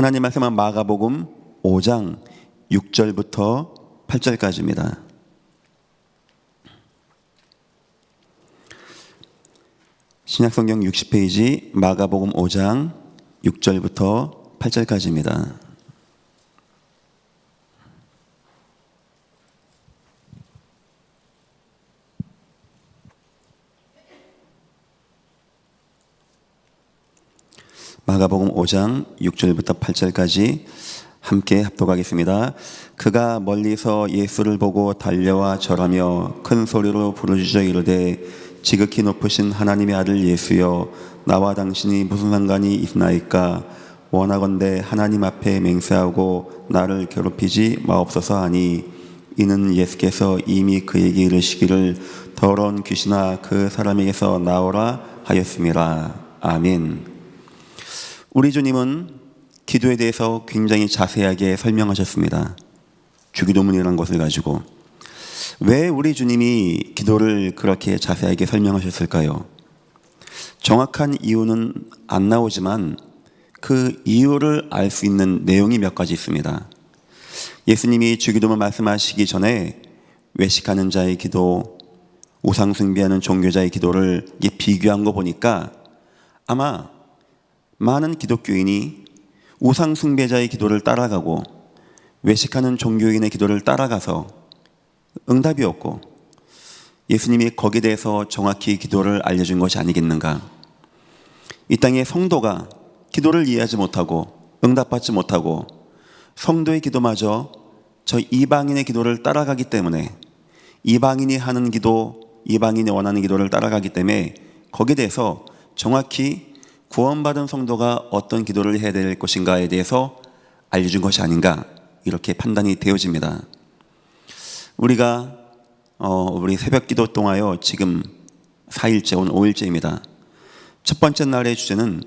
하나님 말씀은 마가복음 5장 6절부터 8절까지입니다. 신약성경 60페이지 마가복음 5장 6절부터 8절까지입니다. 마가복음 5장 6절부터 8절까지 함께 합독하겠습니다. 그가 멀리서 예수를 보고 달려와 절하며 큰 소리로 부르짖어 이르되 지극히 높으신 하나님의 아들 예수여, 나와 당신이 무슨 상관이 있나이까? 원하건대 하나님 앞에 맹세하고 나를 괴롭히지 마옵소서 하니, 이는 예수께서 이미 그에게 이르시기를 더러운 귀신아 그 사람에게서 나오라 하였음이라. 아멘. 우리 주님은 기도에 대해서 굉장히 자세하게 설명하셨습니다. 주기도문이라는 것을 가지고. 왜 우리 주님이 기도를 그렇게 자세하게 설명하셨을까요? 정확한 이유는 안 나오지만 그 이유를 알 수 있는 내용이 몇 가지 있습니다. 예수님이 주기도문 말씀하시기 전에 외식하는 자의 기도, 우상 숭배하는 종교자의 기도를 비교한 거 보니까 아마 많은 기독교인이 우상 숭배자의 기도를 따라가고 외식하는 종교인의 기도를 따라가서 응답이 없고 예수님이 거기에 대해서 정확히 기도를 알려준 것이 아니겠는가. 이 땅의 성도가 기도를 이해하지 못하고 응답받지 못하고 성도의 기도마저 저 이방인의 기도를 따라가기 때문에, 이방인이 하는 기도, 이방인이 원하는 기도를 따라가기 때문에 거기에 대해서 정확히 구원받은 성도가 어떤 기도를 해야 될 것인가에 대해서 알려준 것이 아닌가, 이렇게 판단이 되어집니다. 우리가 우리 새벽 기도 동하여 지금 4일째, 오늘 5일째입니다. 첫 번째 날의 주제는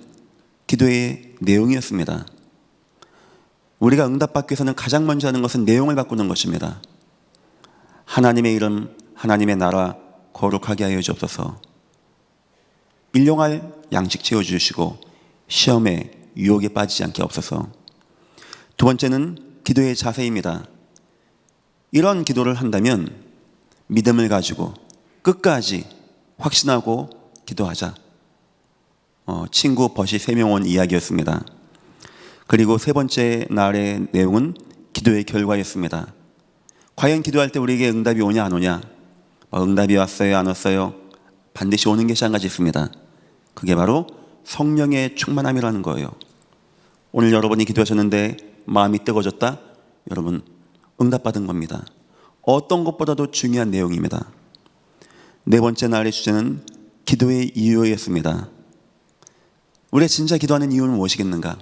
기도의 내용이었습니다. 우리가 응답받기 위해서는 가장 먼저 하는 것은 내용을 바꾸는 것입니다. 하나님의 이름, 하나님의 나라 거룩하게 하여 주옵소서. 일용할 양식 채워주시고 시험에 유혹에 빠지지 않게 없어서. 두 번째는 기도의 자세입니다. 이런 기도를 한다면 믿음을 가지고 끝까지 확신하고 기도하자. 친구 버시 3명 온 이야기였습니다. 그리고 세 번째 날의 내용은 기도의 결과였습니다. 과연 기도할 때 우리에게 응답이 오냐 안 오냐? 응답이 왔어요 안 왔어요? 반드시 오는 것이 한 가지 있습니다. 그게 바로 성령의 충만함이라는 거예요. 오늘 여러분이 기도하셨는데 마음이 뜨거워졌다? 여러분 응답받은 겁니다. 어떤 것보다도 중요한 내용입니다. 네 번째 날의 주제는 기도의 이유였습니다. 우리가 진짜 기도하는 이유는 무엇이겠는가?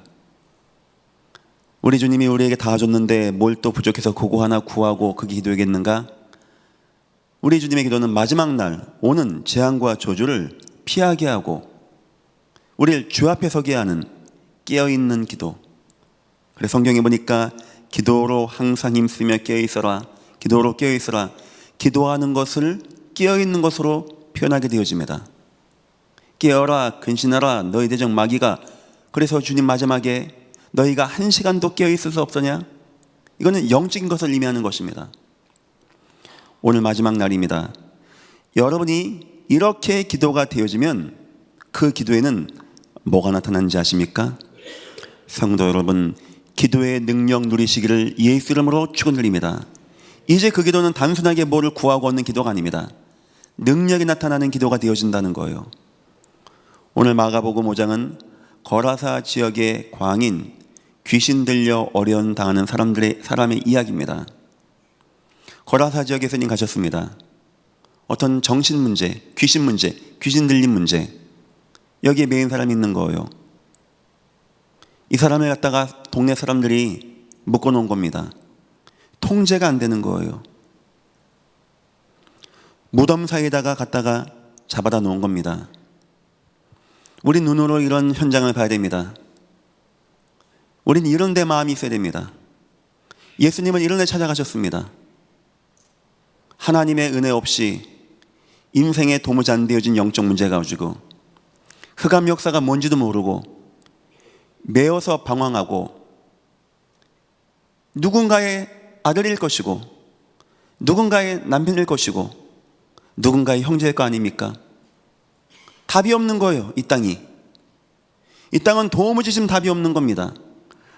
우리 주님이 우리에게 다 줬는데 뭘 또 부족해서 그거 하나 구하고 그게 기도이겠는가? 우리 주님의 기도는 마지막 날 오는 재앙과 저주를 피하게 하고 우리를 주 앞에 서게 하는 깨어있는 기도. 그래서 성경에 보니까 기도로 항상 힘쓰며 깨어있어라, 기도로 깨어있어라. 기도하는 것을 깨어있는 것으로 표현하게 되어집니다. 깨어라, 근신하라, 너희 대적 마귀가. 그래서 주님 마지막에 너희가 1시간도 깨어있을 수 없으냐? 이거는 영적인 것을 의미하는 것입니다. 오늘 마지막 날입니다. 여러분이 이렇게 기도가 되어지면 그 기도에는 뭐가 나타나는지 아십니까? 성도 여러분, 기도의 능력 누리시기를 예수 이름으로 축원드립니다. 이제 그 기도는 단순하게 뭐를 구하고 얻는 기도가 아닙니다. 능력이 나타나는 기도가 되어진다는 거예요. 오늘 마가복음 5장은 거라사 지역의 광인, 귀신 들려 어려움 당하는 사람의 이야기입니다. 거라사 지역에 예수님 가셨습니다. 어떤 정신 문제, 귀신 들림 문제, 여기에 매인 사람이 있는 거예요. 이 사람을 갖다가 동네 사람들이 묶어놓은 겁니다. 통제가 안 되는 거예요. 무덤 사이에다가 갖다가 잡아다 놓은 겁니다. 우리 눈으로 이런 현장을 봐야 됩니다. 우린 이런 데 마음이 있어야 됩니다. 예수님은 이런 데 찾아가셨습니다. 하나님의 은혜 없이 인생에 도무지 안 되어진 영적 문제가 가지고 흑암 역사가 뭔지도 모르고 매어서 방황하고 누군가의 아들일 것이고 누군가의 남편일 것이고 누군가의 형제일 거 아닙니까? 답이 없는 거예요. 이 땅이. 이 땅은 도무지 지금 답이 없는 겁니다.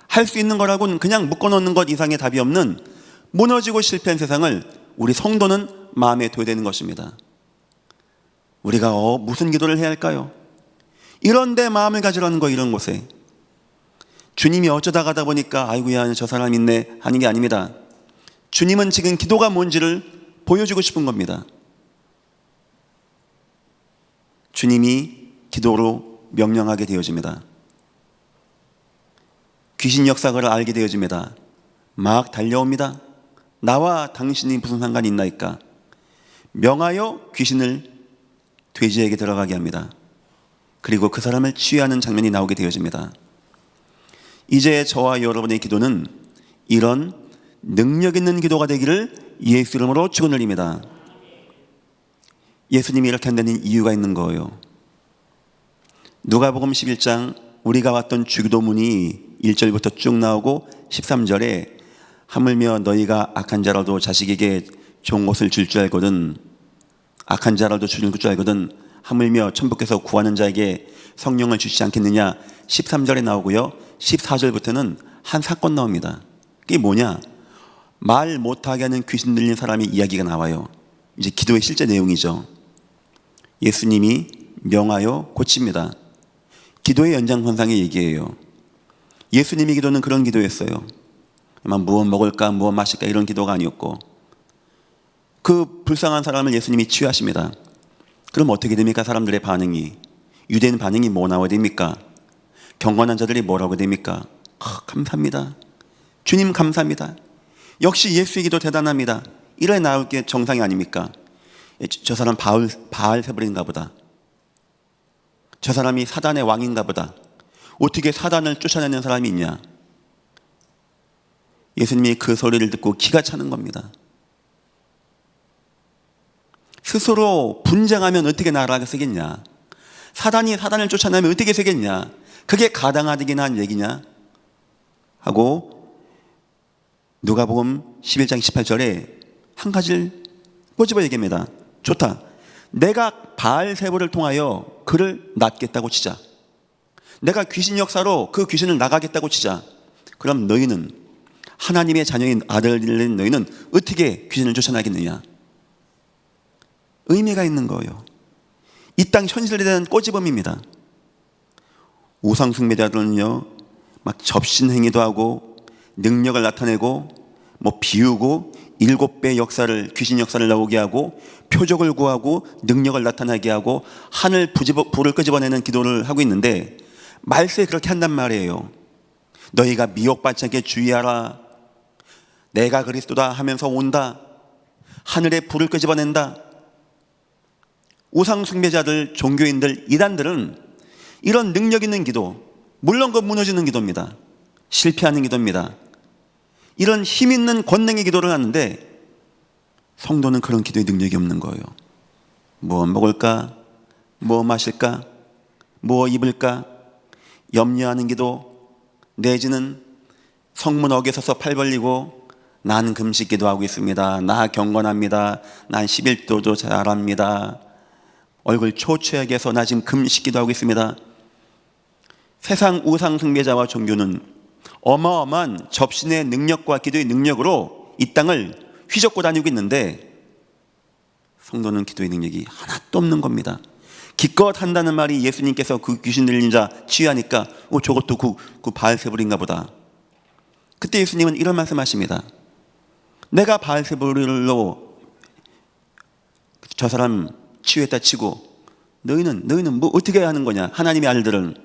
할 수 있는 거라고는 그냥 묶어놓는 것 이상의 답이 없는 무너지고 실패한 세상을 우리 성도는 마음에 둬야 되는 것입니다. 우리가 무슨 기도를 해야 할까요? 이런 데 마음을 가지라는 거. 이런 곳에 주님이 어쩌다 가다 보니까 아이고야 저 사람 있네 하는 게 아닙니다. 주님은 지금 기도가 뭔지를 보여주고 싶은 겁니다. 주님이 기도로 명령하게 되어집니다. 귀신 역사를 알게 되어집니다. 막 달려옵니다. 나와 당신이 무슨 상관이 있나이까? 명하여 귀신을 돼지에게 들어가게 합니다. 그리고 그 사람을 치유하는 장면이 나오게 되어집니다. 이제 저와 여러분의 기도는 이런 능력 있는 기도가 되기를 예수 이름으로 축원을 드립니다. 예수님이 이렇게 한다는 이유가 있는 거예요. 누가복음 11장 우리가 왔던 주기도문이 1절부터 쭉 나오고 13절에 하물며 너희가 악한 자라도 자식에게 좋은 것을 줄 줄 알거든 악한 자라도 줄 줄 알거든 하물며 천부께서 구하는 자에게 성령을 주시지 않겠느냐 13절에 나오고요. 14절부터는 한 사건 나옵니다. 그게 뭐냐? 말 못하게 하는 귀신 들린 사람의 이야기가 나와요. 이제 기도의 실제 내용이죠. 예수님이 명하여 고칩니다. 기도의 연장선상의 얘기예요. 예수님의 기도는 그런 기도였어요. 무엇 먹을까 무엇 마실까 이런 기도가 아니었고 그 불쌍한 사람을 예수님이 치유하십니다. 그럼 어떻게 됩니까? 사람들의 반응이. 유대인 반응이 뭐 나와야 됩니까? 경건한 자들이 뭐라고 됩니까? 감사합니다. 주님 감사합니다. 역시 예수의 기도 대단합니다. 이래 나올 게 정상이 아닙니까? 저 사람 바알세불인가 보다. 저 사람이 사단의 왕인가 보다. 어떻게 사단을 쫓아내는 사람이 있냐? 예수님이 그 소리를 듣고 기가 차는 겁니다. 스스로 분쟁하면 어떻게 나라가 서겠냐? 사단이 사단을 쫓아내면 어떻게 서겠냐? 그게 가당하기나 한 얘기냐? 하고 누가복음 11장 18절에 한 가지를 꼬집어 얘기합니다. 좋다. 내가 바알세불을 통하여 그를 낫겠다고 치자. 내가 귀신 역사로 그 귀신을 나가겠다고 치자. 그럼 너희는 하나님의 자녀인 아들들인 너희는 어떻게 귀신을 쫓아나겠느냐? 의미가 있는 거예요. 이 땅 현실에 대한 꼬집음입니다. 우상숭배자들은요 막 접신행위도 하고 능력을 나타내고 비우고 7배 역사를 귀신 역사를 나오게 하고 표적을 구하고 능력을 나타나게 하고 하늘 불을 끄집어내는 기도를 하고 있는데 말세에 그렇게 한단 말이에요. 너희가 미혹받지 않게 주의하라. 내가 그리스도다 하면서 온다. 하늘에 불을 끄집어낸다. 우상숭배자들, 종교인들, 이단들은 이런 능력 있는 기도, 물론 그 무너지는 기도입니다. 실패하는 기도입니다. 이런 힘 있는 권능의 기도를 하는데 성도는 그런 기도의 능력이 없는 거예요. 뭐 먹을까? 뭐 마실까? 뭐 입을까? 염려하는 기도, 내지는 성문 어귀에 서서 팔 벌리고 난 금식 기도하고 있습니다. 나 경건합니다. 난 11도도 잘합니다. 얼굴 초췌하게 해서 나 지금 금식 기도하고 있습니다. 세상 우상 숭배자와 종교는 어마어마한 접신의 능력과 기도의 능력으로 이 땅을 휘젓고 다니고 있는데 성도는 기도의 능력이 하나도 없는 겁니다. 기껏 한다는 말이 예수님께서 그 귀신 들린 자 치유하니까 저것도 그 바알세불인가 보다. 그때 예수님은 이런 말씀하십니다. 내가 바알세불로 저 사람 치유했다 치고 너희는 뭐 어떻게 하는 거냐? 하나님의 아들들은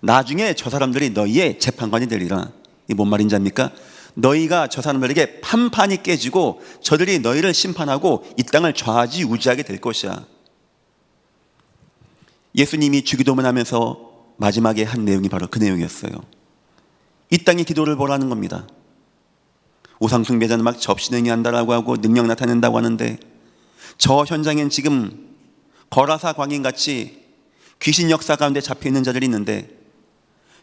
나중에 저 사람들이 너희의 재판관이 되리라. 이게 뭔 말인지 압니까? 너희가 저 사람들에게 판판이 깨지고 저들이 너희를 심판하고 이 땅을 좌지우지하게 될 것이야. 예수님이 주기도문 하면서 마지막에 한 내용이 바로 그 내용이었어요. 이 땅의 기도를 보라는 겁니다. 우상숭배자는 막 접신행위 한다라고 하고 능력 나타낸다고 하는데 저 현장엔 지금 거라사 광인같이 귀신 역사 가운데 잡혀있는 자들이 있는데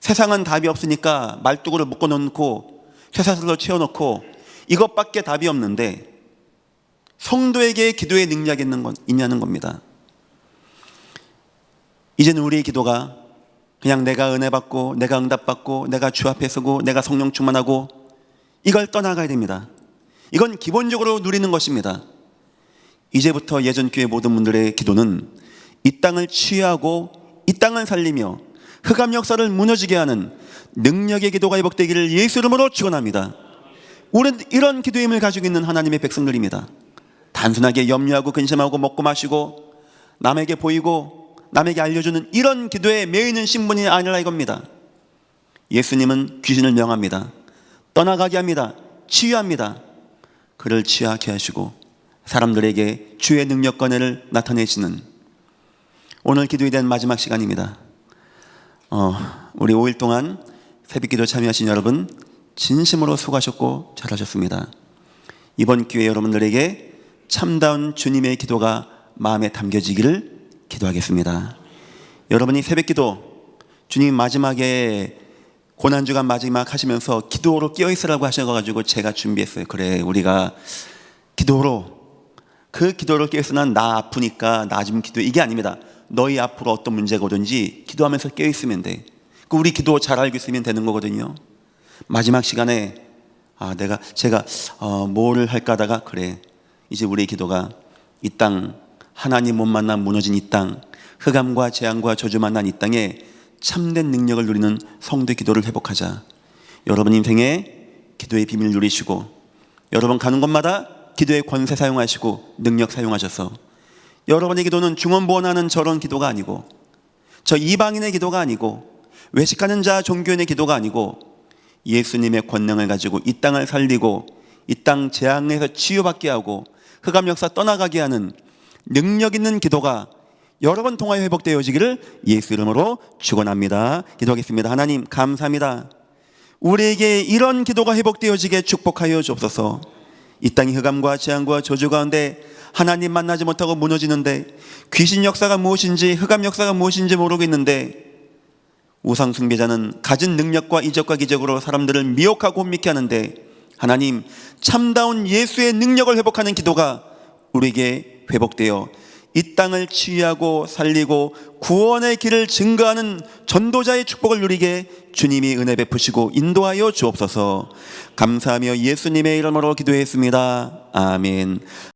세상은 답이 없으니까 말뚝으로 묶어놓고 쇠사슬로 채워놓고 이것밖에 답이 없는데 성도에게 기도의 능력이 있냐는 겁니다. 이제는 우리의 기도가 그냥 내가 은혜 받고 내가 응답 받고 내가 주 앞에 서고 내가 성령 충만하고 이걸 떠나가야 됩니다. 이건 기본적으로 누리는 것입니다. 이제부터 예전교회 모든 분들의 기도는 이 땅을 치유하고 이 땅을 살리며 흑암 역사를 무너지게 하는 능력의 기도가 회복되기를 예수 이름으로 축원합니다. 우리는 이런 기도의 힘을 가지고 있는 하나님의 백성들입니다. 단순하게 염려하고 근심하고 먹고 마시고 남에게 보이고 남에게 알려주는 이런 기도에 매이는 신분이 아니라 이겁니다. 예수님은 귀신을 명합니다. 떠나가게 합니다. 치유합니다. 그를 치유하게 하시고 사람들에게 주의 능력과 은혜를 나타내시는 오늘 기도에 대한 마지막 시간입니다. 우리 5일 동안 새벽기도 참여하신 여러분 진심으로 수고하셨고 잘하셨습니다. 이번 기회에 여러분들에게 참다운 주님의 기도가 마음에 담겨지기를 기도하겠습니다. 여러분이 새벽기도 주님 마지막에 고난주간 마지막 하시면서 기도로 깨어있으라고 하셔가지고 제가 준비했어요. 그래 우리가 기도로 그 기도를 깨어있으면 나 아프니까 나 좀 기도 이게 아닙니다. 너희 앞으로 어떤 문제가 오든지 기도하면서 깨어있으면 돼. 우리 기도 잘 알고 있으면 되는 거거든요. 마지막 시간에 제가 뭐를 할까 하다가 그래 이제 우리의 기도가 이 땅 하나님 못 만나 무너진 이 땅 흑암과 재앙과 저주 만난 이 땅에 참된 능력을 누리는 성도의 기도를 회복하자. 여러분 인생에 기도의 비밀 누리시고 여러분 가는 곳마다 기도의 권세 사용하시고 능력 사용하셔서 여러분의 기도는 중언부언하는 저런 기도가 아니고 저 이방인의 기도가 아니고 외식하는 자 종교인의 기도가 아니고 예수님의 권능을 가지고 이 땅을 살리고 이 땅 재앙에서 치유받게 하고 흑암 역사 떠나가게 하는 능력 있는 기도가 여러 번 통하여 회복되어지기를 예수 이름으로 축원합니다. 기도하겠습니다. 하나님 감사합니다. 우리에게 이런 기도가 회복되어지게 축복하여 주옵소서. 이 땅이 흑암과 재앙과 저주 가운데 하나님 만나지 못하고 무너지는데 귀신 역사가 무엇인지 흑암 역사가 무엇인지 모르겠는데 우상 숭배자는 가진 능력과 이적과 기적으로 사람들을 미혹하고 혼미케 하는데 하나님 참다운 예수의 능력을 회복하는 기도가 우리에게 회복되어 이 땅을 치유하고 살리고 구원의 길을 증거하는 전도자의 축복을 누리게 주님이 은혜 베푸시고 인도하여 주옵소서. 감사하며 예수님의 이름으로 기도했습니다. 아멘.